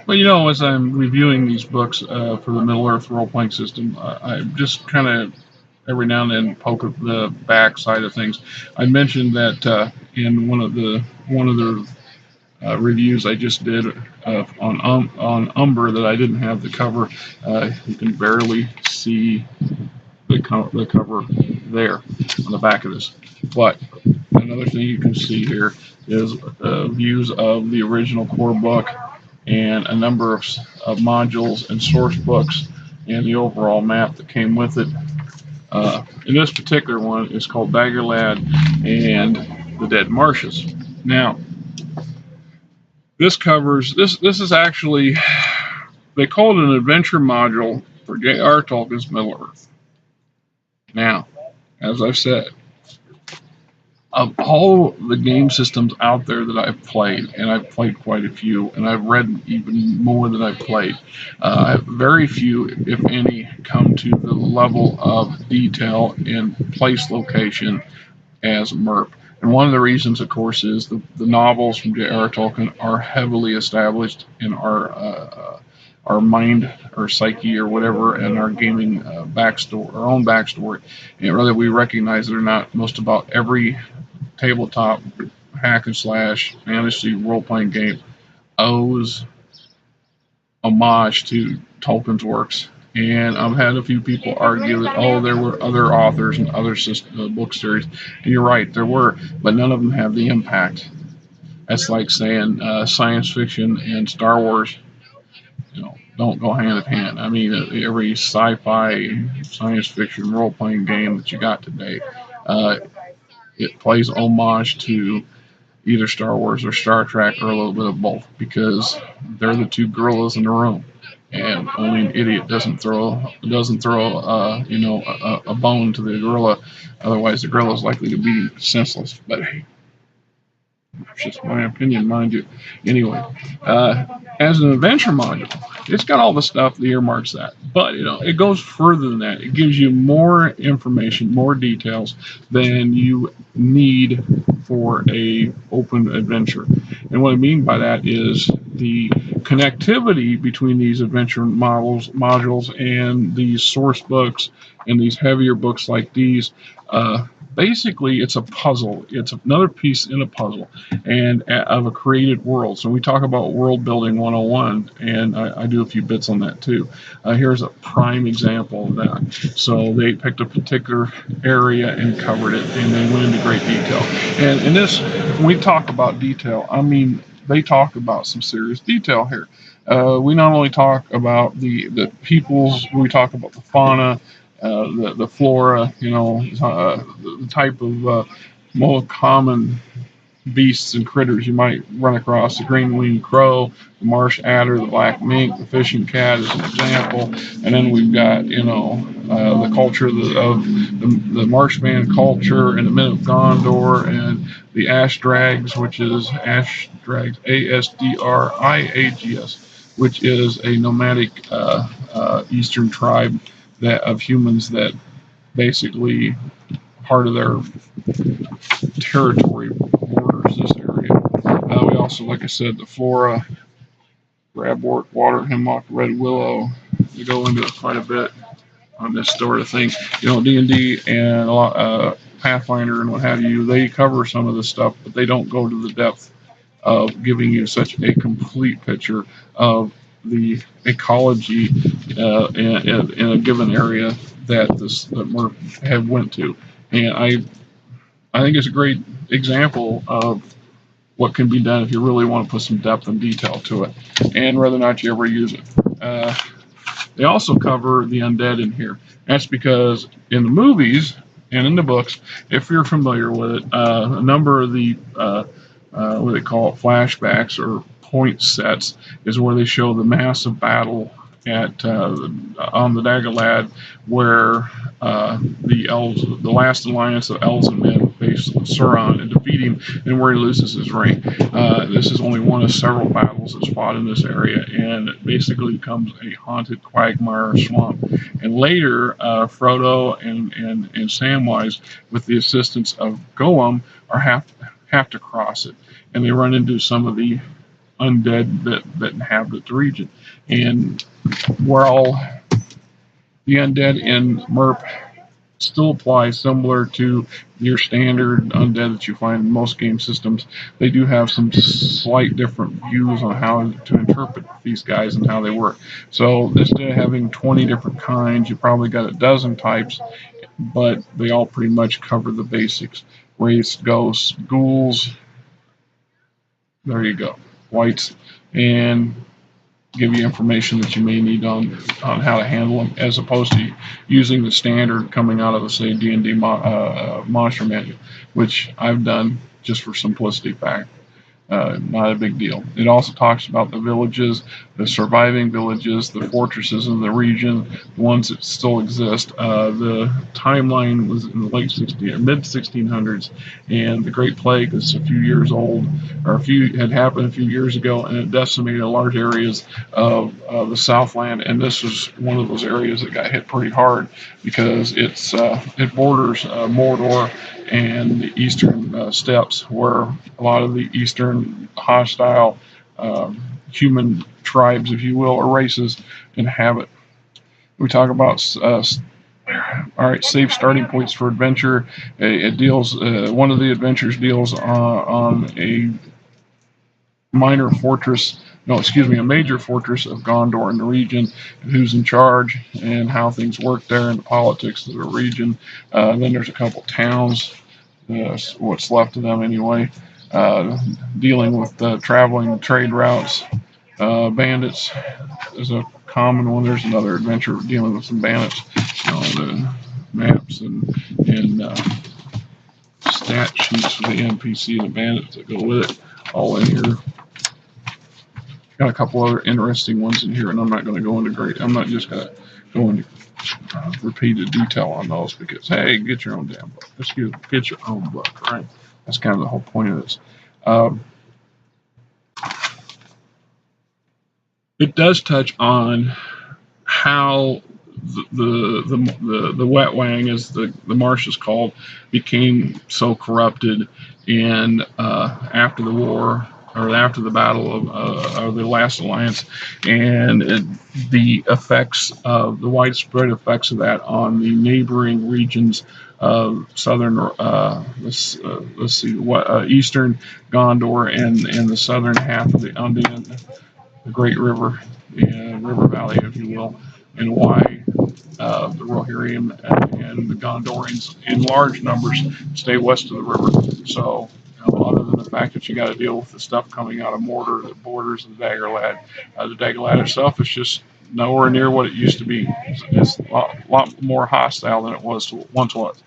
Well, as I'm reviewing these books for the Middle Earth role playing system, I just kind of every now and then poke at the back side of things. I mentioned that in one of the reviews I just did on Umber that I didn't have the cover. You can barely see the cover there on the back of this. But another thing you can see here is views of the original core book and a number of modules and source books and the overall map that came with it. In this particular one, it's called Dagorlad and the Dead Marshes. Now, this covers this. This is actually they call it an adventure module for J.R. Tolkien's Middle Earth. Now, as I've said, of all the game systems out there that I've played, and I've played quite a few, and I've read even more than I've played, very few, if any, come to the level of detail and place location as MERP. And one of the reasons, of course, is the novels from J.R. Tolkien are heavily established in our mind or psyche or whatever, and our gaming backstory, our own backstory, and rather we recognize they're not most about every tabletop hack and slash fantasy role playing game owes homage to Tolkien's works. And I've had a few people argue that, oh, there were other authors and other book series. And you're right, there were, but none of them have the impact. That's like saying science fiction and Star Wars, don't go hand in hand. I mean, every sci-fi, science fiction role-playing game that you got today, uh, it plays homage to either Star Wars or Star Trek or a little bit of both because they're the two gorillas in the room, and only an idiot doesn't throw a bone to the gorilla. Otherwise, the gorilla is likely to be senseless. But hey, it's just my opinion, mind you. Anyway, uh, as an adventure module, it's got all the stuff that earmarks that, but it goes further than that. It gives you more information, more details than you need for a open adventure. And what I mean by that is the connectivity between these adventure modules and these source books and these heavier books like these. Basically, it's a puzzle. It's another piece in a puzzle and of a created world. So we talk about world building 101, and I do a few bits on that too. Here's a prime example of that. So they picked a particular area and covered it, and they went into great detail. And in this, when we talk about detail, I mean they talk about some serious detail here. We not only talk about the peoples, we talk about the fauna, the flora, the type of most common beasts and critters you might run across: the green winged crow, the marsh adder, the black mink, the fishing cat is an example. And then we've got, the culture of the marshman culture and the men of Gondor and the ash drags, which is ash drags, Asdraigas, which is a nomadic eastern tribe that of humans that basically part of their territory borders this area. We also, like I said, the flora, grabwort, water hemlock, red willow. We go into it quite a bit on this sort of thing. D&D and a lot, Pathfinder and what have you, they cover some of this stuff, but they don't go to the depth of giving you such a complete picture of the ecology in a given area that Murph have went to. And I think it's a great example of what can be done if you really want to put some depth and detail to it, and whether or not you ever use it. They also cover the undead in here. That's because in the movies and in the books, if you're familiar with it, a number of the what they call it, flashbacks or point sets is where they show the massive battle at on the Dagorlad, where the elves, the last alliance of elves and men, faced Sauron and defeat him, and where he loses his ring. This is only one of several battles that's fought in this area, and it basically becomes a haunted quagmire swamp. And later, Frodo and Samwise, with the assistance of Gollum, have to cross it, and they run into some of the undead that inhabit the region. And while the undead in MERP still apply similar to your standard undead that you find in most game systems, they do have some slight different views on how to interpret these guys and how they work. So instead of having 20 different kinds, you probably got a dozen types, but they all pretty much cover the basics. Wraiths, ghosts, ghouls, there you go, wights, and give you information that you may need on how to handle them, as opposed to using the standard coming out of the, say, D&D monster manual, which I've done just for simplicity fact. Not a big deal. It also talks about the villages, the surviving villages, the fortresses in the region, the ones that still exist. The timeline was in the late 60s or mid 1600s, and the Great Plague is a few years old, or had happened a few years ago, and it decimated large areas of the Southland. And this was one of those areas that got hit pretty hard because it borders Mordor and the eastern steppes, where a lot of the eastern hostile human tribes, if you will, or races inhabit. We talk about all right, safe starting points for adventure. It deals. One of the adventures deals on a minor fortress. No, excuse me, a major fortress of Gondor in the region, and who's in charge and how things work there, and the politics of the region. Then there's a couple towns, what's left of them anyway, dealing with traveling trade routes. Bandits is a common one. There's another adventure dealing with some bandits. The maps and stat sheets for the NPC and the bandits that go with it, all in here. Got a couple other interesting ones in here, and I'm not going to go into I'm not just going to go into repeated detail on those because, hey, get your own damn book. Get your own book, right? That's kind of the whole point of this. It does touch on how the wet wang, as the marsh is called, became so corrupted, and after the war, or after the battle of the last alliance, and the effects of the widespread effects of that on the neighboring regions of southern, eastern Gondor and the southern half of the Great River, the river valley, if you will, and why the Rohirrim and the Gondorians in large numbers stay west of the river. So, other than the fact that you got to deal with the stuff coming out of Mordor that borders the Dagorlad itself is just nowhere near what it used to be. It's a lot more hostile than it once was.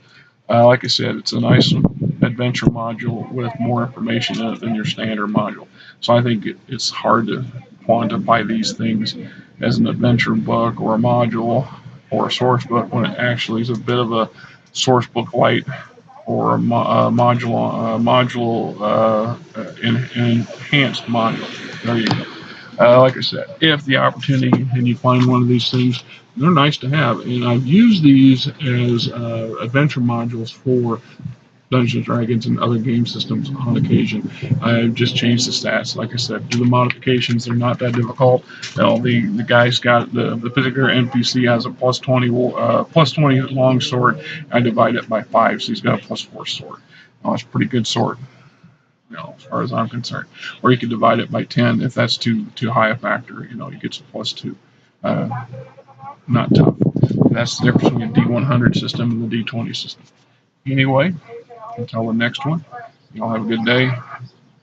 Like I said, it's a nice adventure module with more information in it than your standard module. So I think it's hard to quantify these things as an adventure book or a module or a source book when it actually is a bit of a source book light or a module enhanced module. There you go. Like I said, if the opportunity and you find one of these things, they're nice to have. And I've used these as adventure modules for Dungeons and Dragons and other game systems on occasion. I've just changed the stats. Like I said, do the modifications. They're not that difficult. The guy's got the particular NPC has a plus 20 long sword. I divide it by 5, so he's got a plus 4 sword. It's a pretty good sword, as far as I'm concerned. Or you could divide it by 10 if that's too high a factor. He gets a plus 2. Not tough. That's the difference between a D100 system and the D20 system. Anyway, until the next one, y'all have a good day.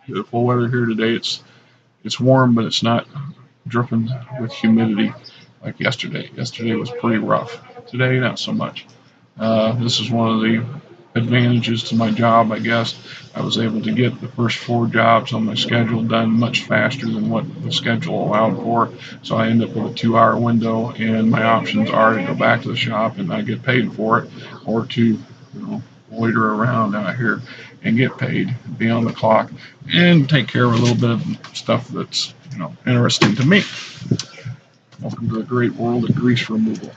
Beautiful weather here today. It's warm, but it's not dripping with humidity like yesterday. Yesterday was pretty rough. Today, not so much. This is one of the advantages to my job, I guess. I was able to get the first 4 jobs on my schedule done much faster than what the schedule allowed for. So I end up with a 2-hour window, and my options are to go back to the shop and not get paid for it, or to loiter around out here and get paid, be on the clock, and take care of a little bit of stuff that's interesting to me. Welcome to the great world of grease removal.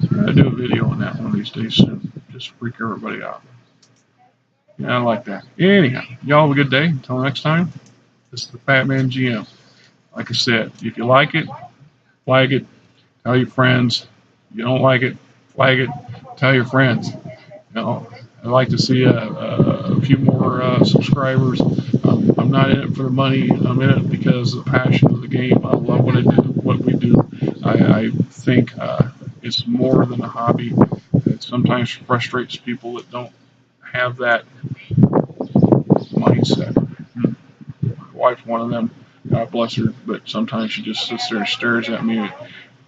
I'm going to do a video on that one of these days soon. Just freak everybody out. Yeah, I like that. Anyhow, y'all have a good day. Until next time. This is the Fat Man GM. Like I said, if you like it, flag it, tell your friends. If you don't like it, flag it, tell your friends. I'd like to see a few more subscribers. I'm not in it for the money. I'm in it because of the passion of the game. I love what I do, what we do. I think it's more than a hobby. It sometimes frustrates people that don't have that mindset. My wife's one of them. God bless her, but sometimes she just sits there and stares at me,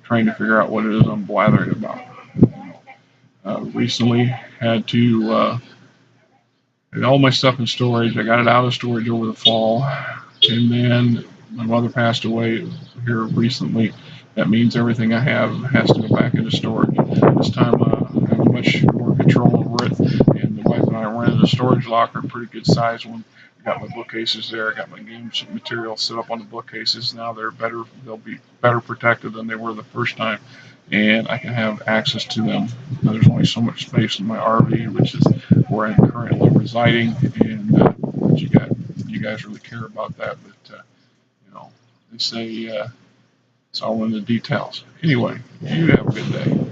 trying to figure out what it is I'm blathering about. Recently had to had all my stuff in storage. I got it out of storage over the fall, and then my mother passed away here recently. That means everything I have has to go back into storage. This time I have much more control over it, and the wife and I rented a storage locker, a pretty good sized one. I got my bookcases there. I got my game material set up on the bookcases. Now they're better. They'll be better protected than they were the first time, and I can have access to them. Now, there's only so much space in my RV, which is where I'm currently residing, and you guys really care about that. But they say it's all in the details. Anyway, you have a good day.